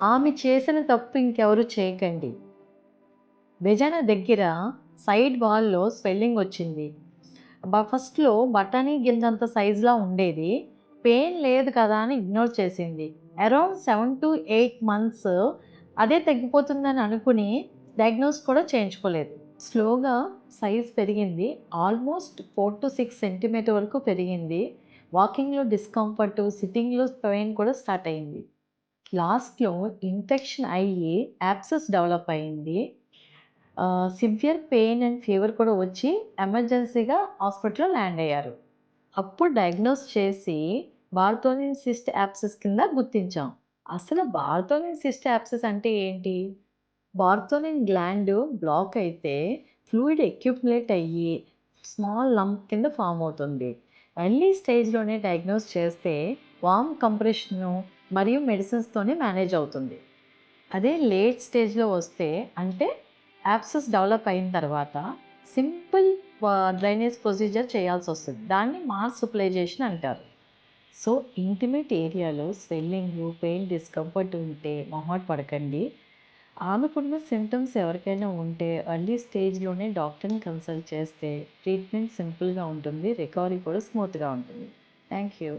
ఆమె చేసిన తప్పు ఇంకెవరు చేయకండి. వెజైనా దగ్గర సైడ్ వాల్‌లో స్వెల్లింగ్ వచ్చింది. ఫస్ట్‌లో బఠానీ గింజంత సైజులా ఉండేది. పెయిన్ లేదు కదా అని ఇగ్నోర్ చేసింది. అరౌండ్ 7-8 మంత్స్ అదే తగ్గిపోతుందని అనుకుని డయాగ్నోస్ కూడా చేయించుకోలేదు. స్లోగా సైజ్ పెరిగింది. ఆల్మోస్ట్ 4-6 సెంటీమీటర్ వరకు పెరిగింది. వాకింగ్‌లో డిస్కంఫర్ట్, సిట్టింగ్‌లో పెయిన్ కూడా స్టార్ట్ అయింది. లాస్ట్‌లో ఇన్ఫెక్షన్ అయ్యి యాబ్సెస్ డెవలప్ అయింది. సివియర్ పెయిన్ అండ్ ఫీవర్ కూడా వచ్చి ఎమర్జెన్సీగా హాస్పిటల్‌లో ల్యాండ్ అయ్యారు. అప్పుడు డయాగ్నోస్ చేసి బార్తోలిన్ సిస్ట్ యాబ్సెస్ కింద గుర్తించాం. అసలు బార్తోలిన్ సిస్ట్ యాబ్సెస్ అంటే ఏంటి? బార్తోలిన్ గ్లాండ్ బ్లాక్ అయితే ఫ్లూయిడ్ అక్యుములేట్ అయ్యి స్మాల్ లంప్ కింద ఫామ్ అవుతుంది. ఎర్లీ స్టేజ్‌లోనే డయాగ్నోస్ చేస్తే వార్మ్ కంప్రెషను మరియు మెడిసిన్స్‌తోనే మేనేజ్ అవుతుంది. అదే లేట్ స్టేజ్‌లో వస్తే అంటే యాబ్సెస్ డెవలప్ అయిన తర్వాత సింపుల్ డ్రైనేజ్ ప్రొసీజర్ చేయాల్సొస్తది. దాన్ని మాస్ సుప్లైజేషన్ అంటారు. సో, ఇంటిమేట్ ఏరియాలో స్వెల్లింగు, పెయిన్, డిస్కంఫర్ట్ ఉంటే మొహమాట పడకండి. ఆమెకున్న సింప్టమ్స్ ఎవరికైనా ఉంటే ఎర్లీ స్టేజ్‌లోనే డాక్టర్‌ని కన్సల్ట్ చేస్తే ట్రీట్మెంట్ సింపుల్‌గా ఉంటుంది. రికవరీ కూడా స్మూత్‌గా ఉంటుంది. Thank you.